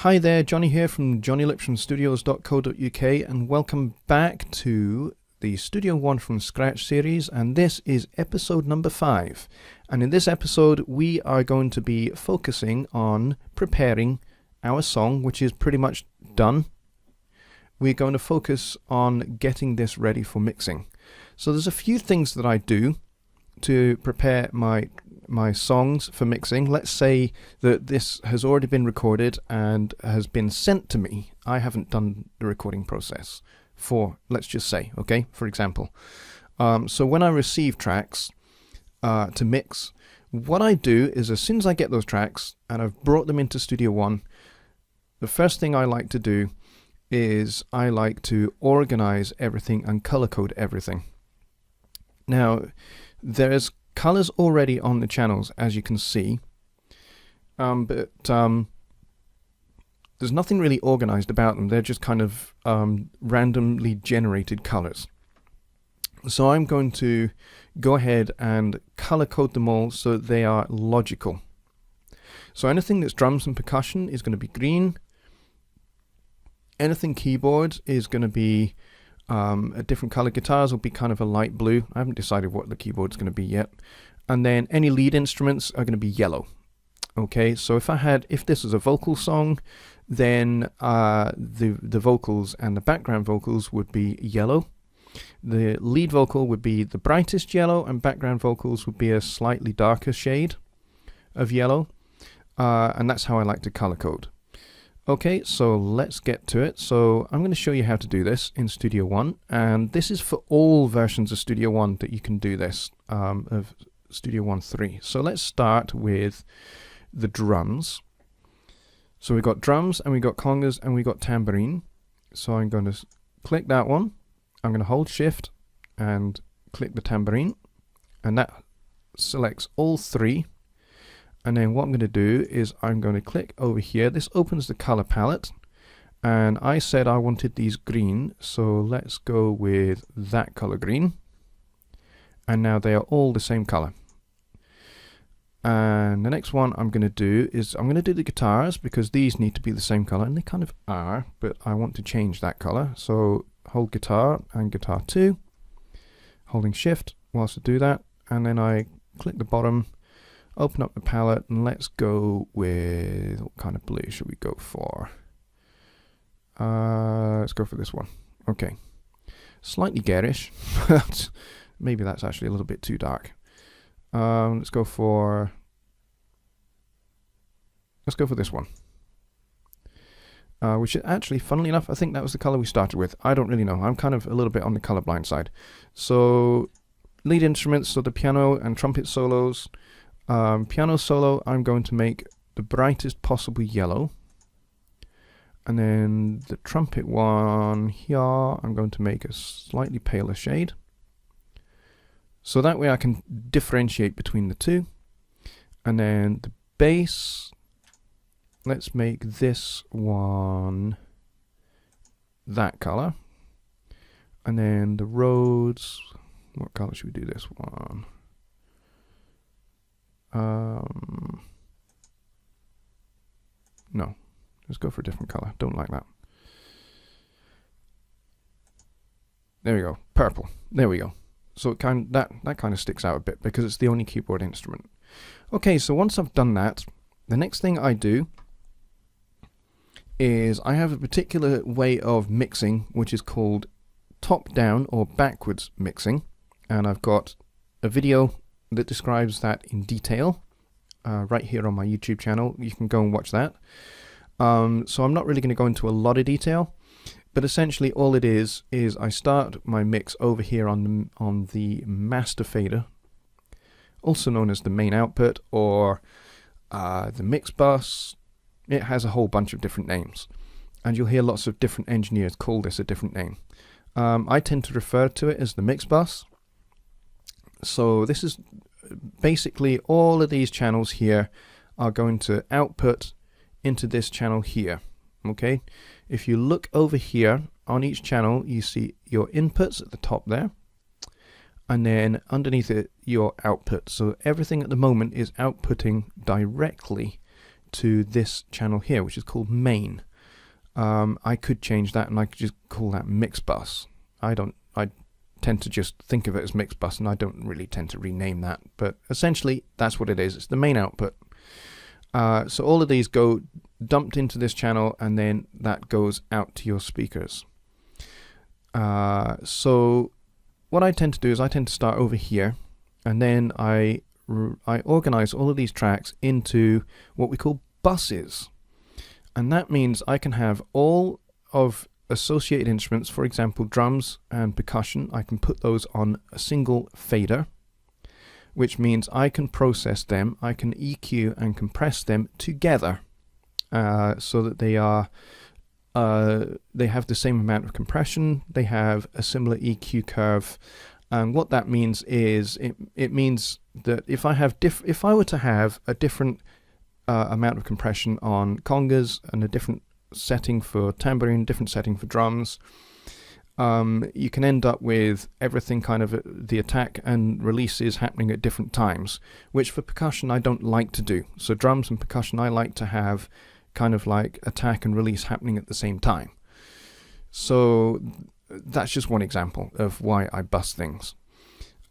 Hi there, Jonny here from jonnylipshamstudios.co.uk, and welcome back to the Studio One from Scratch series, and this is episode number 5. And in this episode we are going to be focusing on preparing our song, which is pretty much done. We're going to focus on getting this ready for mixing. So there's a few things that I do to prepare my songs for mixing. Let's say that this has already been recorded and has been sent to me. I haven't done the recording process for, let's just say, okay, for example. So when I receive tracks to mix, what I do is as soon as I get those tracks and I've brought them into Studio One, the first thing I like to do is I like to organize everything and color code everything. Now, there's colors already on the channels, as you can see, but there's nothing really organized about them. They're just kind of randomly generated colors. So I'm going to go ahead and color code them all so that they are logical. So anything that's drums and percussion is going to be green. Anything keyboard is going to be a different color. Guitars will be kind of a light blue. I haven't decided what the keyboard's going to be yet. And then any lead instruments are going to be yellow. Okay, so if this is a vocal song, then the vocals and the background vocals would be yellow. The lead vocal would be the brightest yellow, and background vocals would be a slightly darker shade of yellow. And that's how I like to color code. Okay, so let's get to it. So I'm going to show you how to do this in Studio One, and this is for all versions of Studio One that you can do this, of Studio One 3. So let's start with the drums. So we've got drums, and we've got congas, and we've got tambourine. So I'm going to click that one. I'm going to hold Shift and click the tambourine, and that selects all three. And then what I'm going to do is I'm going to click over here. This opens the color palette, and I said I wanted these green, so let's go with that color green. And now they are all the same color. And the next one I'm going to do is I'm going to do the guitars, because these need to be the same color, and they kind of are, but I want to change that color. So hold guitar and guitar 2, holding Shift whilst I do that, and then I click the bottom, open up the palette, and let's go with, what kind of blue should we go for? Let's go for this one. Okay, slightly garish, but maybe that's actually a little bit too dark. Let's go for this one, which is actually, funnily enough, I think that was the color we started with. I don't really know. I'm kind of a little bit on the colorblind side. So lead instruments, so the piano and trumpet solos. Piano solo, I'm going to make the brightest possible yellow, and then the trumpet one here I'm going to make a slightly paler shade, so that way I can differentiate between the two. And then the bass, let's make this one that color, and then the Rhodes, what color should we do this one? No, let's go for a different color. Don't like that. There we go, purple. There we go. So it that kind of sticks out a bit because it's the only keyboard instrument. Okay, so once I've done that, the next thing I do is I have a particular way of mixing, which is called top-down or backwards mixing, and I've got a video that describes that in detail right here on my YouTube channel. You can go and watch that. So I'm not really going to go into a lot of detail, but essentially all it is I start my mix over here on the master fader, also known as the main output, or the mix bus. It has a whole bunch of different names, and you'll hear lots of different engineers call this a different name. I tend to refer to it as the mix bus. So this is basically all of these channels here are going to output into this channel here. Okay, if you look over here on each channel, you see your inputs at the top there, and then underneath it your output. So everything at the moment is outputting directly to this channel here, which is called main. I could change that and I could just call that mix bus. I tend to just think of it as mix bus, and I don't really tend to rename that, but essentially that's what it is. It's the main output. So all of these go dumped into this channel, and then that goes out to your speakers. So what I tend to do is I tend to start over here, and then I organize all of these tracks into what we call buses. And that means I can have all of associated instruments, for example, drums and percussion. I can put those on a single fader, which means I can process them, I can EQ and compress them together, so that they have the same amount of compression, they have a similar EQ curve. And what that means is it means that if I were to have a different amount of compression on congas and a different setting for tambourine, different setting for drums, you can end up with everything kind of the attack and releases happening at different times, which for percussion I don't like to do. So drums and percussion I like to have kind of like attack and release happening at the same time. So that's just one example of why I bus things.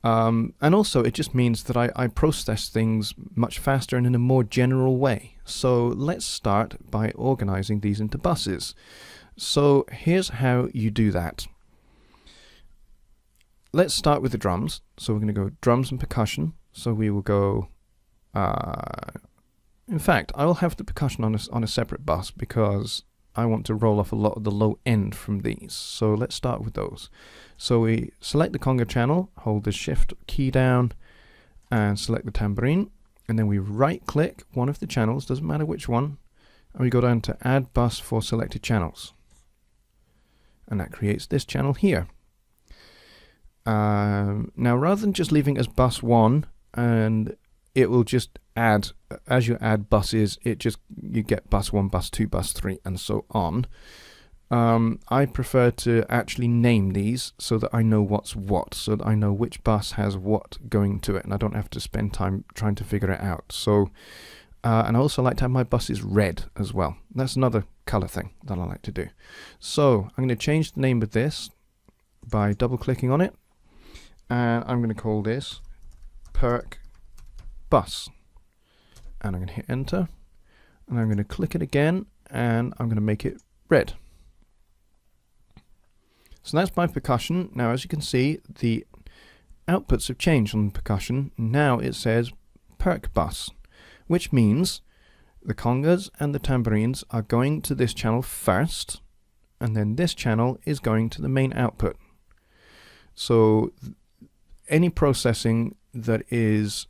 And also it just means that I process things much faster and in a more general way. So let's start by organizing these into buses. So here's how you do that. Let's start with the drums. So we're going to go drums and percussion. So we will go, in fact, I will have the percussion on a separate bus because I want to roll off a lot of the low end from these. So let's start with those. So we select the conga channel, hold the shift key down and select the tambourine, and then we right click one of the channels, doesn't matter which one, and we go down to add bus for selected channels. And that creates this channel here. Now rather than just leaving as bus 1 and it will just add, as you add buses, you get bus 1, bus 2, bus 3 and so on. I prefer to actually name these so that I know what's what, so that I know which bus has what going to it, and I don't have to spend time trying to figure it out. So, and I also like to have my buses red as well. That's another color thing that I like to do. So I'm going to change the name of this by double clicking on it, and I'm going to call this Perc Bus, and I'm going to hit enter, and I'm going to click it again, and I'm going to make it red. So that's my percussion. Now as you can see, the outputs have changed on the percussion. Now it says Perc Bus, which means the congas and the tambourines are going to this channel first, and then this channel is going to the main output. So any processing that is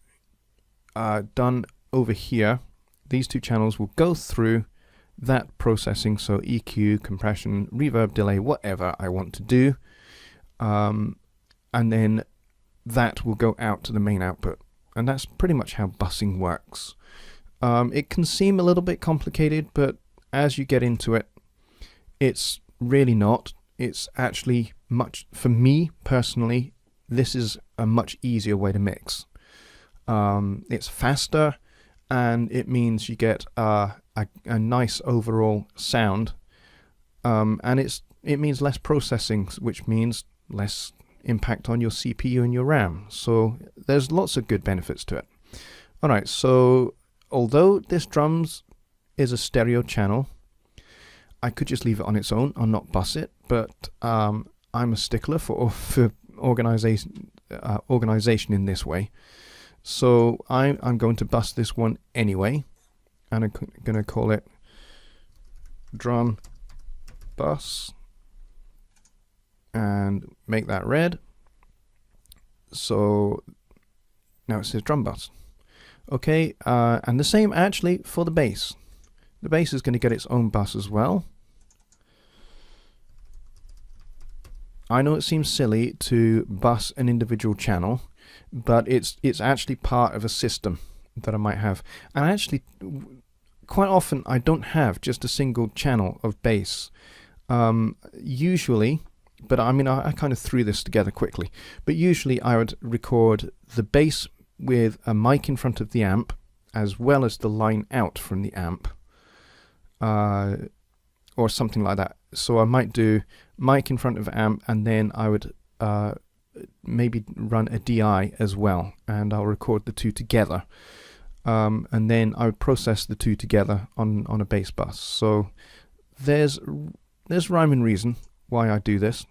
done over here, these two channels will go through that processing, so EQ, compression, reverb, delay, whatever I want to do, and then that will go out to the main output. And that's pretty much how busing works. It can seem a little bit complicated, but as you get into it, it's really not. It's actually for me personally, this is a much easier way to mix. It's faster, and it means you get a nice overall sound, and it means less processing, which means less impact on your CPU and your RAM. So there's lots of good benefits to it. Alright, so although this drums is a stereo channel, I could just leave it on its own and not bus it, but I'm a stickler for organization in this way. So I'm going to bus this one anyway, and I'm going to call it drum bus and make that red. So now it says drum bus. Okay, and the same actually for the bass. The bass is going to get its own bus as well. I know it seems silly to bus an individual channel, but it's actually part of a system that I might have. And actually, quite often I don't have just a single channel of bass. Usually, but I mean I kind of threw this together quickly, but usually I would record the bass with a mic in front of the amp, as well as the line out from the amp, or something like that. So I might do mic in front of amp, and then I would maybe run a DI as well, and I'll record the two together. And then I would process the two together on a bass bus. So there's rhyme and reason why I do this.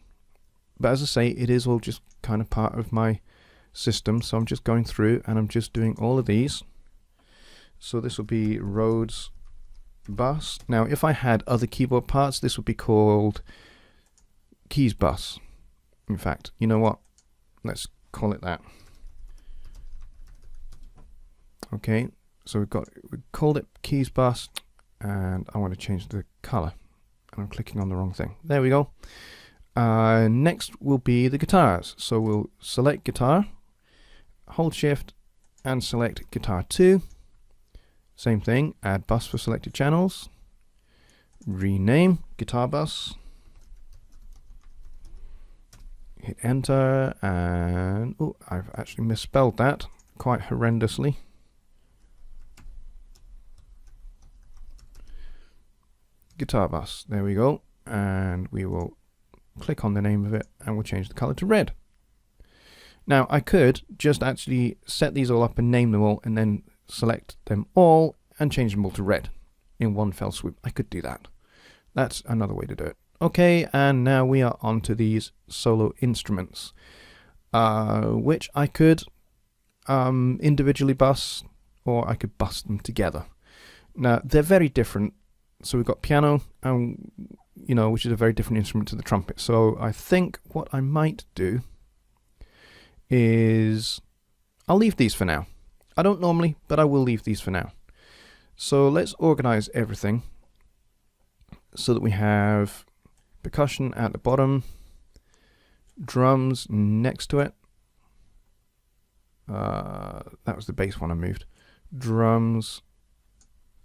But as I say, it is all just kind of part of my system. So I'm just going through and I'm just doing all of these. So this will be Rhodes bus. Now, if I had other keyboard parts, this would be called keys bus. In fact, you know what? Let's call it that. Okay, so we called it keys bus, and I want to change the color. And I'm clicking on the wrong thing. There we go. Next will be the guitars. So we'll select guitar, hold shift, and select guitar 2. Same thing, add bus for selected channels, rename guitar bus, hit enter, and oh, I've actually misspelled that quite horrendously. Guitar bus, there we go, and we will click on the name of it and we'll change the color to red. Now I could just actually set these all up and name them all and then select them all and change them all to red in one fell swoop. I could do that. That's another way to do it. Okay, and now we are on to these solo instruments, which I could individually bus, or I could bus them together. Now they're very different. So we've got piano, and which is a very different instrument to the trumpet. So I think what I might do is I'll leave these for now. I don't normally, but I will leave these for now. So let's organize everything so that we have percussion at the bottom, drums next to it. That was the bass one I moved. Drums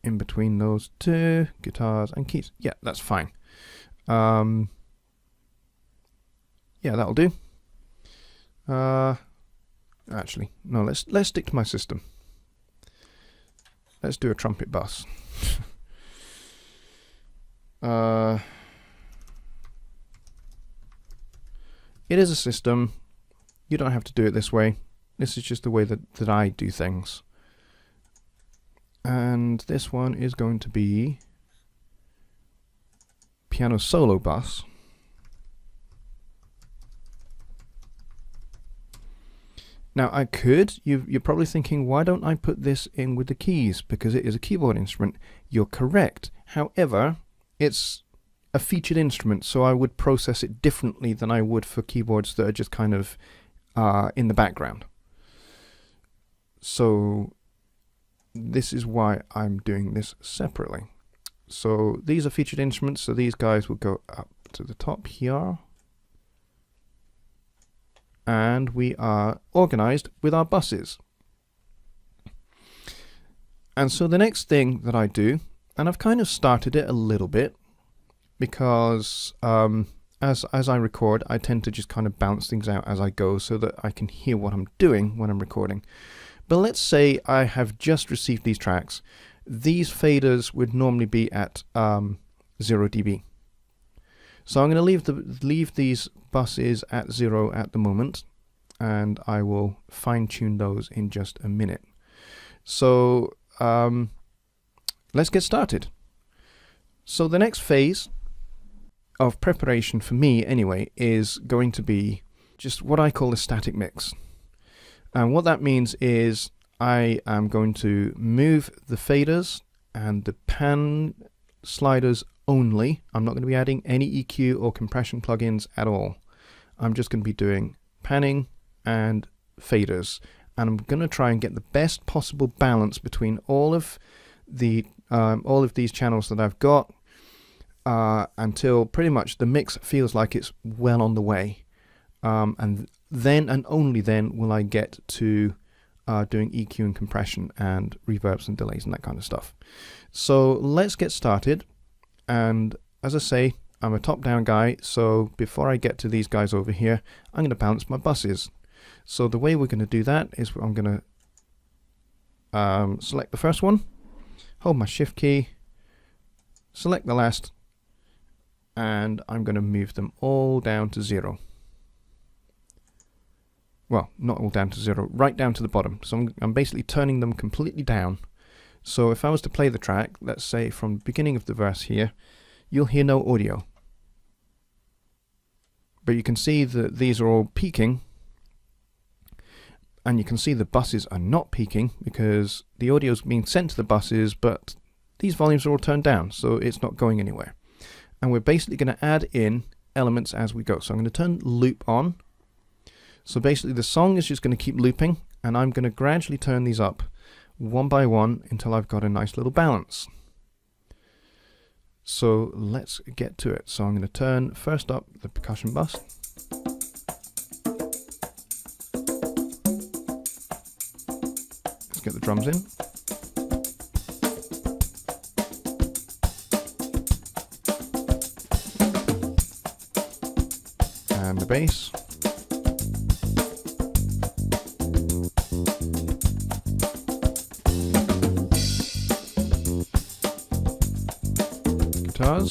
in between those two, guitars and keys. Yeah, that's fine. Yeah, that'll do. Actually, no, let's stick to my system. Let's do a trumpet bus. It is a system. You don't have to do it this way. This is just the way that I do things. And this one is going to be piano solo bus. Now I could, you're probably thinking, why don't I put this in with the keys? Because it is a keyboard instrument. You're correct. However, it's a featured instrument, so I would process it differently than I would for keyboards that are just kind of in the background. So this is why I'm doing this separately. So these are featured instruments, so these guys will go up to the top here. And we are organized with our buses. And so the next thing that I do, and I've kind of started it a little bit, because as I record, I tend to just kind of bounce things out as I go so that I can hear what I'm doing when I'm recording. But let's say I have just received these tracks. These faders would normally be at 0 dB. So I'm going to leave these buses at 0 at the moment, and I will fine-tune those in just a minute. So let's get started. So the next phase of preparation for me anyway is going to be just what I call a static mix. And what that means is I am going to move the faders and the pan sliders only. I'm not going to be adding any EQ or compression plugins at all. I'm just going to be doing panning and faders, and I'm going to try and get the best possible balance between all of these channels that I've got until pretty much the mix feels like it's well on the way. And then and only then will I get to doing EQ and compression and reverbs and delays and that kind of stuff. So let's get started. And as I say, I'm a top-down guy, so before I get to these guys over here, I'm going to balance my buses. So the way we're going to do that is I'm going to select the first one, hold my shift key, select the last, and I'm going to move them all down to 0. Well, not all down to 0, right down to the bottom. So I'm basically turning them completely down. So if I was to play the track, let's say from the beginning of the verse here, you'll hear no audio. But you can see that these are all peaking, and you can see the buses are not peaking because the audio is being sent to the buses, but these volumes are all turned down, so it's not going anywhere. And we're basically going to add in elements as we go. So I'm going to turn loop on. So basically the song is just going to keep looping, and I'm going to gradually turn these up one by one until I've got a nice little balance. So let's get to it. So I'm going to turn first up the percussion bus. Let's get the drums in. And the bass. Guitars.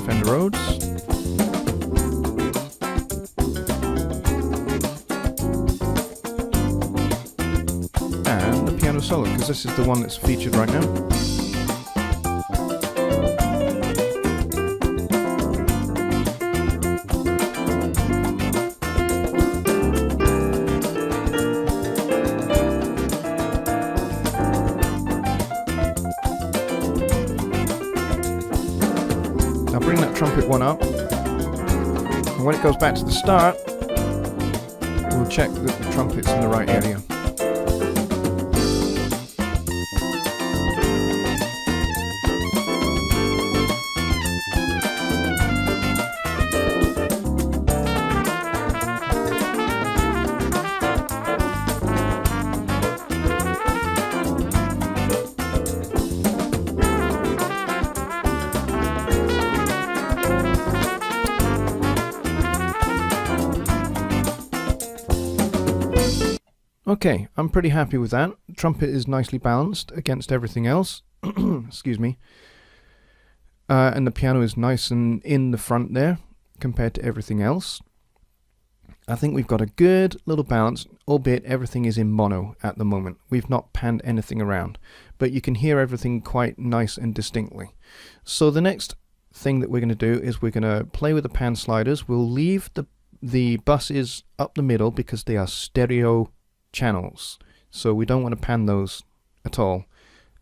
Fender Rhodes. And the piano solo, because this is the one that's featured right now. Now bring that trumpet one up, and when it goes back to the start, we'll check that the trumpet's in the right area. Okay, I'm pretty happy with that. Trumpet is nicely balanced against everything else. Excuse me. And the piano is nice and in the front there compared to everything else. I think we've got a good little balance, albeit everything is in mono at the moment. We've not panned anything around, but you can hear everything quite nice and distinctly. So the next thing that we're going to do is we're going to play with the pan sliders. We'll leave the buses up the middle because they are stereo channels, so we don't want to pan those at all.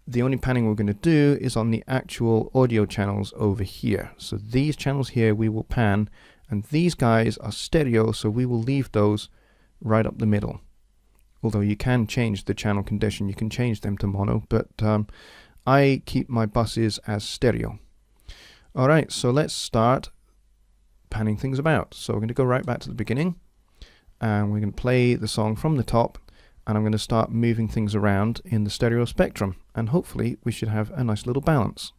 The only panning we're going to do is on the actual audio channels over here. So these channels here we will pan, and these guys are stereo, so we will leave those right up the middle. Although you can change the channel condition, you can change them to mono, but I keep my buses as stereo. Alright, so let's start panning things about. So we're going to go right back to the beginning, and we're going to play the song from the top, and I'm going to start moving things around in the stereo spectrum, and hopefully we should have a nice little balance.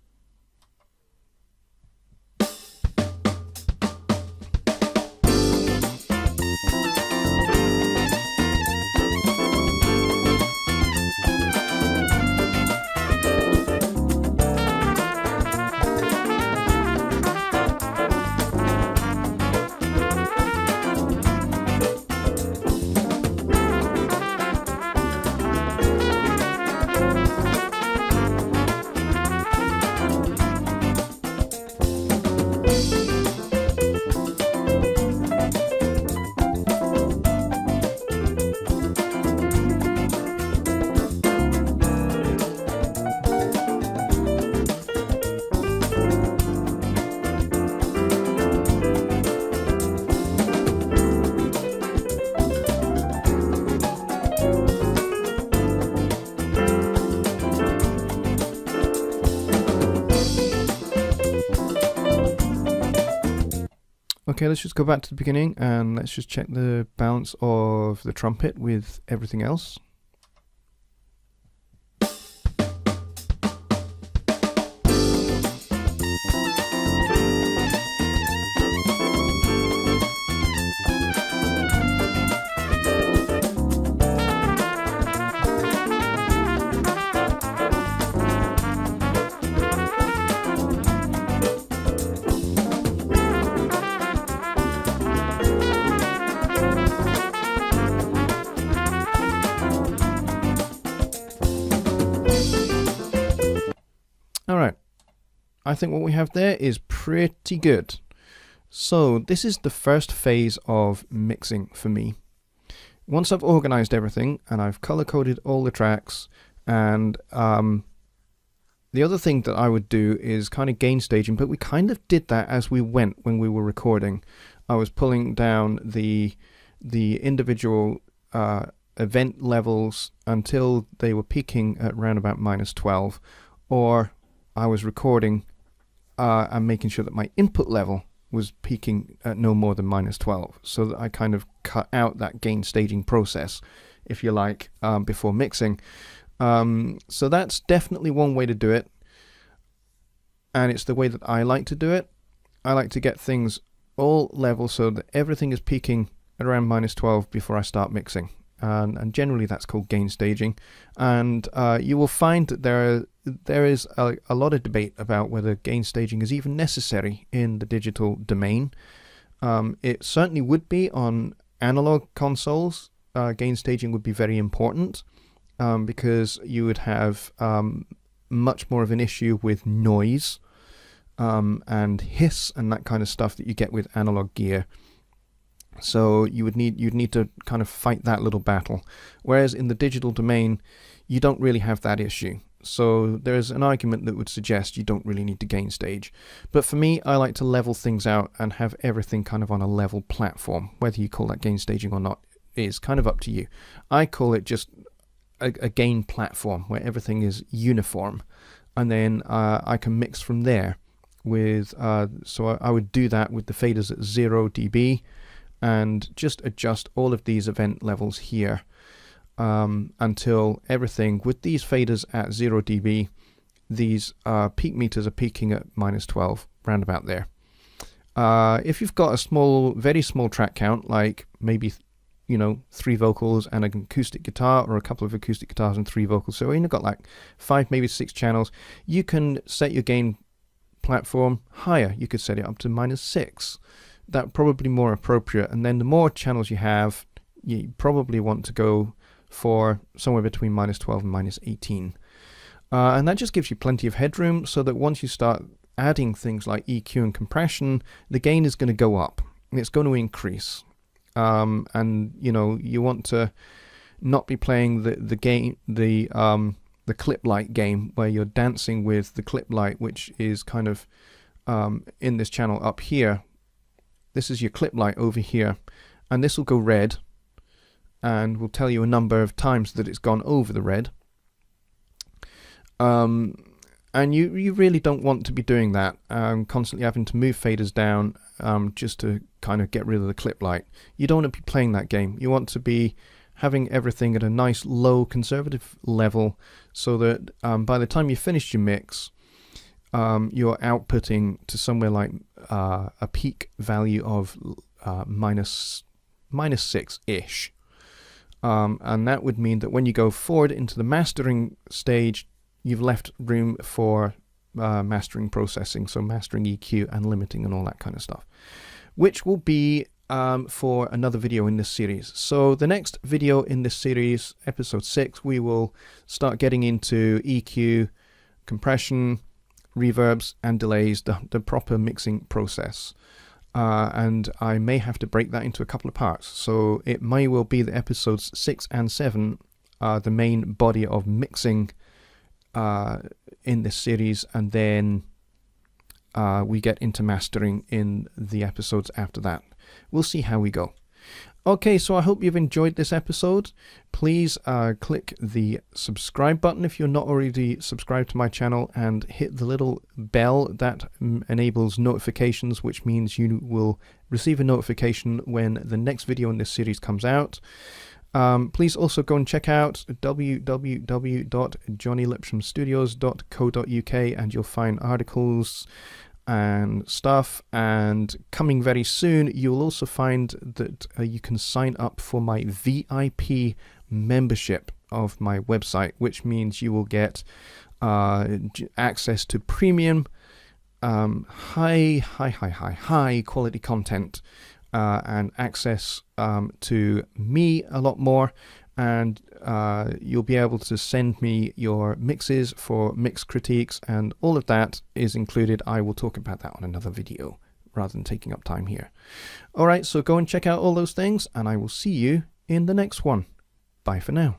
Okay, let's just go back to the beginning and let's just check the balance of the trumpet with everything else. I think what we have there is pretty good. So this is the first phase of mixing for me. Once I've organized everything and I've color coded all the tracks, and the other thing that I would do is kind of gain staging, but we kind of did that as we went when we were recording. I was pulling down the individual event levels until they were peaking at around about -12, or I was recording and making sure that my input level was peaking at no more than -12, so that I kind of cut out that gain staging process, if you like, before mixing. So that's definitely one way to do it, and it's the way that I like to do it. I like to get things all level so that everything is peaking at around -12 before I start mixing, and generally that's called gain staging. And you will find that there is a lot of debate about whether gain staging is even necessary in the digital domain. It certainly would be on analog consoles. Gain staging would be very important, because you would have much more of an issue with noise and hiss and that kind of stuff that you get with analog gear. So you'd need to kind of fight that little battle. Whereas in the digital domain, you don't really have that issue. So there's an argument that would suggest you don't really need to gain stage. But for me, I like to level things out and have everything kind of on a level platform. Whether you call that gain staging or not is kind of up to you. I call it just a gain platform where everything is uniform, and then I can mix from there with so I would do that with the faders at 0 dB and just adjust all of these event levels here until everything with these faders at 0 dB, these peak meters are peaking at -12, round about there. If you've got a very small track count, like maybe 3 vocals and an acoustic guitar, or a couple of acoustic guitars and 3 vocals, so you've got like 5, maybe 6 channels, you can set your gain platform higher. You could set it up to -6. That's probably more appropriate. And then the more channels you have, you probably want to go for somewhere between -12 and -18. And that just gives you plenty of headroom, so that once you start adding things like EQ and compression, the gain is going to go up. It's going to increase. And you want to not be playing the clip light game, where you're dancing with the clip light, which is kind of in this channel up here. This is your clip light over here, and this will go red and will tell you a number of times that it's gone over the red. And you really don't want to be doing that, constantly having to move faders down just to kind of get rid of the clip light. You don't want to be playing that game. You want to be having everything at a nice low conservative level, so that by the time you finish your mix, you're outputting to somewhere like a peak value of -6-ish. And that would mean that when you go forward into the mastering stage, you've left room for mastering processing, so mastering EQ and limiting and all that kind of stuff, which will be for another video in this series. So the next video in this series, episode 6, we will start getting into EQ, compression, reverbs and delays, the proper mixing process. And I may have to break that into a couple of parts. So it may well be that episodes 6 and 7 are the main body of mixing in this series, and then we get into mastering in the episodes after that. We'll see how we go. Okay, so I hope you've enjoyed this episode. Please click the subscribe button if you're not already subscribed to my channel, and hit the little bell that enables notifications, which means you will receive a notification when the next video in this series comes out. Please also go and check out www.jonnylipshamstudios.co.uk, and you'll find articles and stuff. And coming very soon, you'll also find that you can sign up for my VIP membership of my website, which means you will get access to premium, high quality content, and access to me a lot more, and you'll be able to send me your mixes for mix critiques, and all of that is included. I will talk about that on another video rather than taking up time here. All right, so go and check out all those things, and I will see you in the next one. Bye for now.